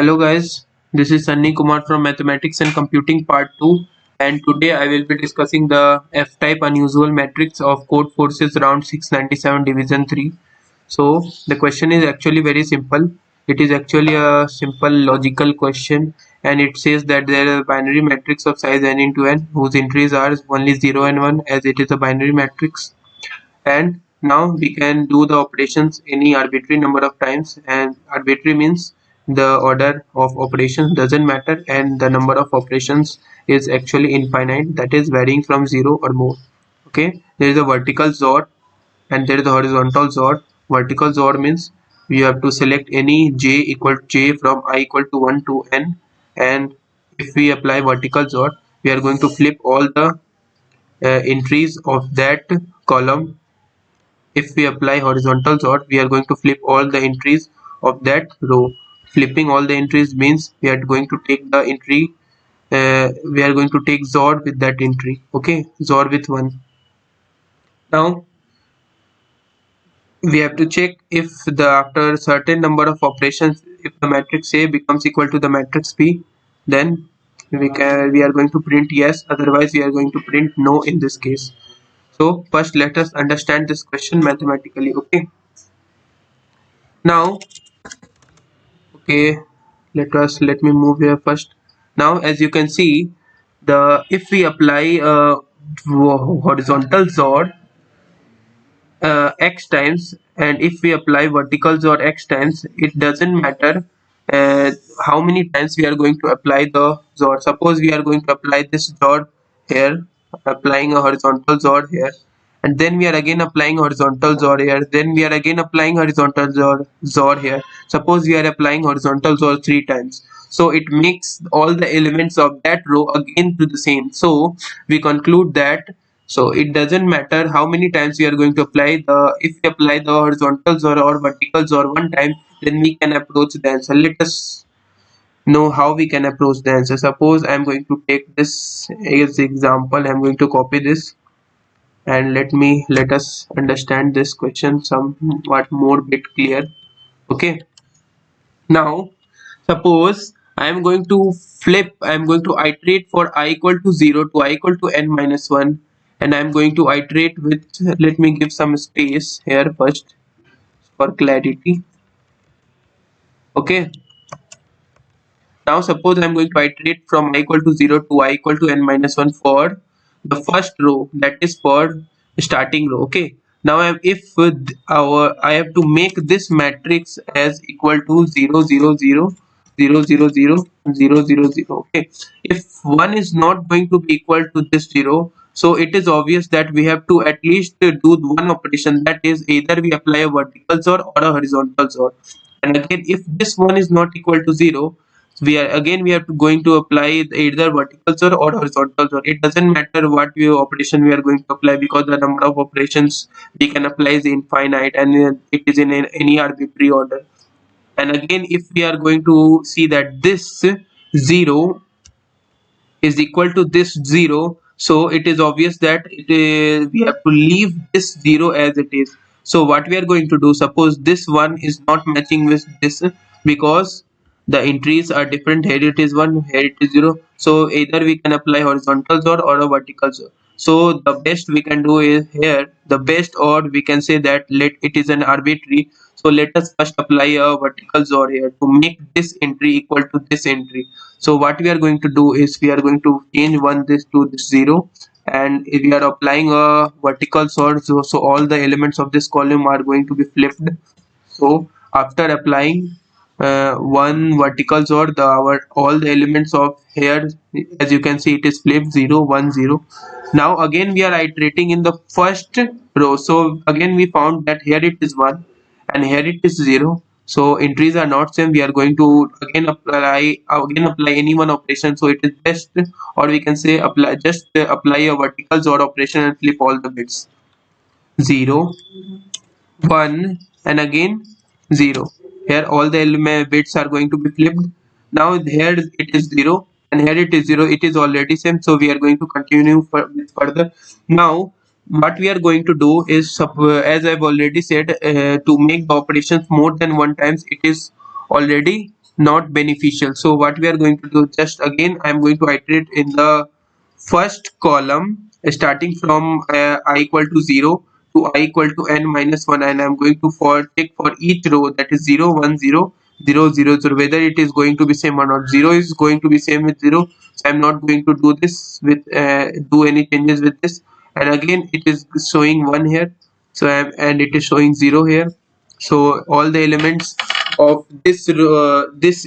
Hello guys, this is Sunny Kumar from Mathematics and Computing Part 2, and today I will be discussing the F-type unusual matrix of Code Forces round 697 division 3. So the question is actually very simple. It is actually a simple logical question, and it says that there is a binary matrix of size n into n whose entries are only 0 and 1 as it is a binary matrix. And now we can do the operations any arbitrary number of times, and arbitrary means the order of operations doesn't matter and the number of operations is actually infinite, that is varying from 0 or more. Okay, there is a vertical XOR and there is a horizontal XOR. Vertical XOR means you have to select any j equal to j from I equal to 1 to n, and if we apply vertical XOR we are going to flip all the entries of that column. If we apply horizontal sort, we are going to flip all the entries of that row. Flipping all the entries means we are going to take the entry, we are going to take XOR with that entry. Okay, XOR with 1. Now we have to check if the after a certain number of operations, if the matrix A becomes equal to the matrix B, then we are going to print yes, otherwise we are going to print no in this case. So first let us understand this question mathematically. Okay, now okay, let me move here first. Now as you can see, the if we apply a horizontal XOR x times, and if we apply vertical XOR x times, it doesn't matter uh, how many times we are going to apply the XOR. Suppose we are going to apply this XOR here, applying a horizontal XOR here, and then we are again applying horizontal XOR here, then we are again applying horizontal XOR here. Suppose we are applying horizontal XOR 3 times, so it makes all the elements of that row again to the same. So we conclude that, so it doesn't matter how many times we are going to apply the, if we apply the horizontal XOR or vertical XOR one time, then we can approach the answer. Let us know how we can approach the answer. Suppose I am going to take this as example. I am going to copy this, and let us understand this question somewhat more bit clear. Okay, now suppose I am going to flip, I am going to iterate for I equal to 0 to I equal to n minus 1, and I am going to iterate with, let me give some space here first for clarity. Okay, now suppose I am going to iterate from I equal to 0 to I equal to n minus 1 for the first row, that is for starting row. Okay, now if I have to make this matrix as equal to 0 0 0 0 0 0 0 0 0. Okay, if 1 is not going to be equal to this 0, so it is obvious that we have to at least do one operation, that is either we apply a vertical XOR or a horizontal XOR. And again, if this one is not equal to 0, we have to going to apply either vertical XOR or horizontal XOR. It doesn't matter what operation we are going to apply, because the number of operations we can apply is infinite, and it is in any arbitrary order. And again, if we are going to see that this 0 is equal to this 0, so it is obvious that we have to leave this 0 as it is. So what we are going to do, suppose this one is not matching with this, because the entries are different, here it is 1, here it is 0, so either we can apply horizontal XOR or a vertical XOR. So the best we can do is here, the best, or we can say that let it is an arbitrary. So let us first apply a vertical XOR here to make this entry equal to this entry. So what we are going to do is we are going to change this to this 0, and if we are applying a vertical XOR, so all the elements of this column are going to be flipped. So after applying one vertical XOR, all the elements of here, as you can see, it is flipped 0 1 0. Now again we are iterating in the first row, so again we found that here it is 1 and here it is 0, so entries are not same. We are going to again apply any one operation, so it is best, or we can say apply a vertical XOR operation and flip all the bits 0 1 and again 0. Here all the element bits are going to be flipped. Now here it is 0 and here it is 0, it is already same, so we are going to continue further. Now what we are going to do is, as I've already said, to make the operations more than one times, it is already not beneficial. So what we are going to do, just again I am going to iterate in the first column starting from I equal to 0 to I equal to n minus 1, and I am going to check for each row, that is 0 1 0 0 0 0, whether it is going to be same or not. 0 is going to be same with 0, so I am not going to do this with do any changes with this. And again it is showing 1 here, so and it is showing 0 here. So all the elements of this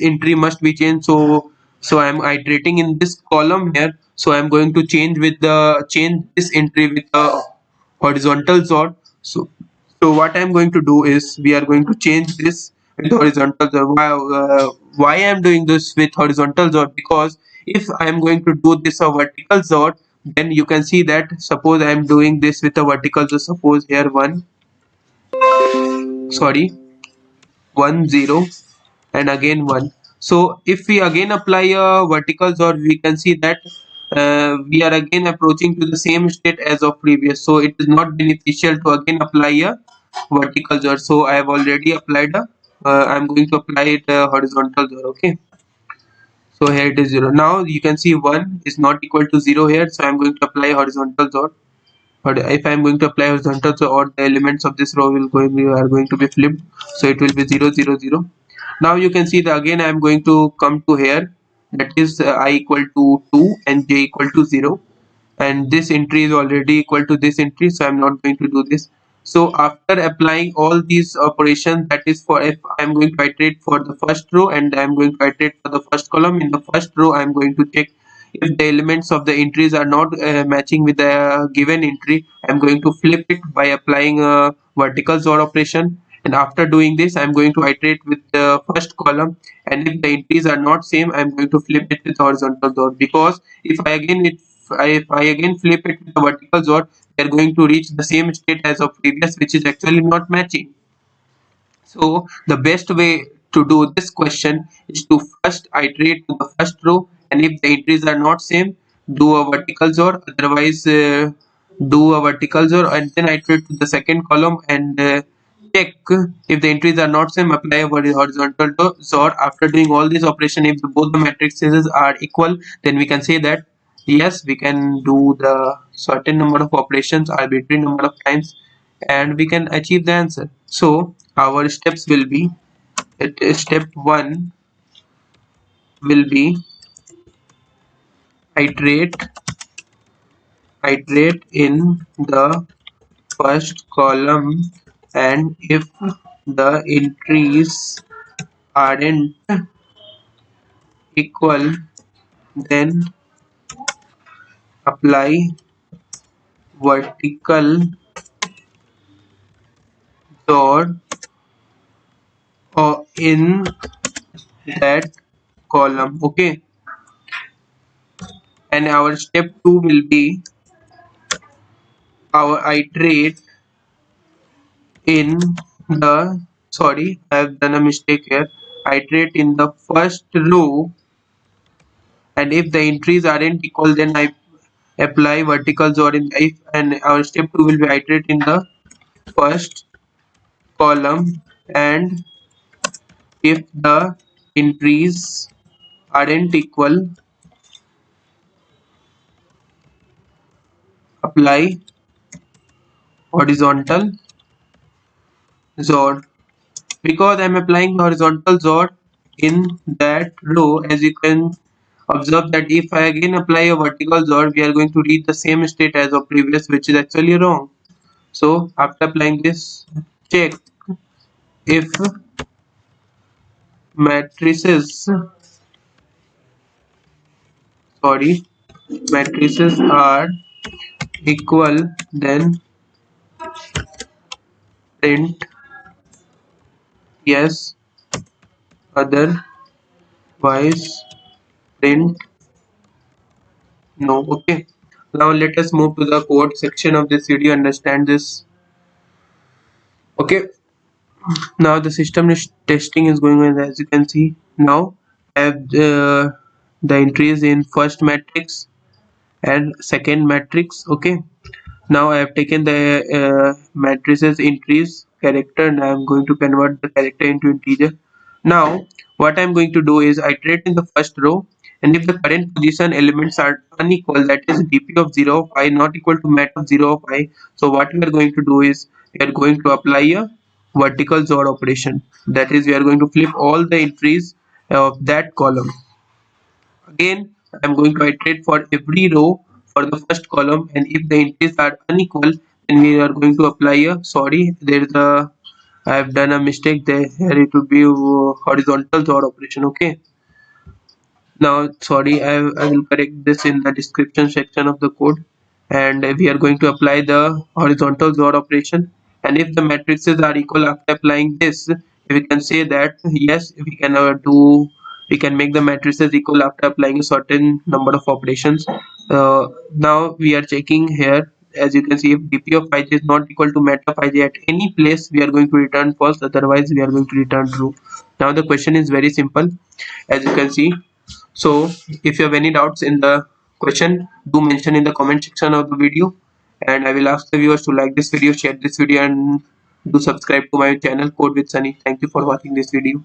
entry must be changed. So I am iterating in this column here, so I am going to change this entry with the horizontal sort. So what I am going to do is we are going to change this with horizontal sort. Why I am doing this with horizontal sort? Because if I am going to do this a vertical sort, then you can see that suppose I am doing this with a vertical, so suppose here 1 0 and again 1. So if we again apply a vertical sort, we can see that we are again approaching to the same state as of previous, so it is not beneficial to again apply a vertical sort. So I have already applied a I'm going to apply it a horizontal sort. Okay, so here it is 0. Now you can see 1 is not equal to 0 here, so I'm going to apply horizontal sort. But if I'm going to apply horizontal, so all the elements of this row are going to be flipped, so it will be 0 0 0. Now you can see that again I am going to come to here, that is I equal to 2 and j equal to 0, and this entry is already equal to this entry, so I'm not going to do this. So after applying all these operations, that is for if I'm going to iterate for the first row and I'm going to iterate for the first column, in the first row I'm going to check if the elements of the entries are not matching with the given entry. I'm going to flip it by applying a vertical sort operation, and after doing this I'm going to iterate with the first column, and if the entries are not same I'm going to flip it with horizontal sort. Because if I again flip it with the vertical sort, they're going to reach the same state as of previous, which is actually not matching. So the best way to do this question is to first iterate to the first row, and if the entries are not same, do a vertical sort. Otherwise, do a vertical sort and then iterate to the second column and check if the entries are not same. Apply a horizontal sort. After doing all these operations, if both the matrices are equal, then we can say that yes, we can do the certain number of operations, arbitrary number of times, and we can achieve the answer. So our steps will be, step 1 will be iterate in the first column, and if the entries aren't equal, then apply vertical sort in that column. Okay, and our step 2 will be our iterate in the, sorry, I have done a mistake here. Iterate in the first row, and if the entries aren't equal, then I apply verticals, or in if, and our step 2 will be iterate in the first column, and if the entries aren't equal, apply horizontal sort. Because I'm applying the horizontal sort in that row, as you can observe that if I again apply a vertical sort, we are going to reach the same state as of previous, which is actually wrong. So after applying this, check if matrices, sorry, matrices are equal, then print yes, otherwise print no. Okay, now let us move to the code section of this video, understand this. Okay, now the system is testing is going on, as you can see. Now I have the entries in first matrix and second matrix. Okay, now I have taken the matrices entries character, and I am going to convert the character into integer. Now what I'm going to do is iterate in the first row, and if the current position elements are unequal, that is dp of 0 of I not equal to mat of 0 of I, so what we are going to do is we are going to apply a vertical XOR operation. That is, we are going to flip all the entries of that column. Again, I'm going to iterate for every row for the first column, and if the entries are unequal, then we are going to apply a, sorry, there is a, I have done a mistake there. Here it would be horizontal XOR operation. Okay. Now, sorry, I will correct this in the description section of the code, and we are going to apply the horizontal XOR operation. And if the matrices are equal after applying this, we can say that yes, we can make the matrices equal after applying a certain number of operations. Now we are checking here. As you can see, if dp of ij is not equal to mat of ij at any place, we are going to return false. Otherwise, we are going to return true. Now the question is very simple, as you can see. So if you have any doubts in the question, do mention in the comment section of the video, and I will ask the viewers to like this video, share this video, and do subscribe to my channel Code with Sunny. Thank you for watching this video.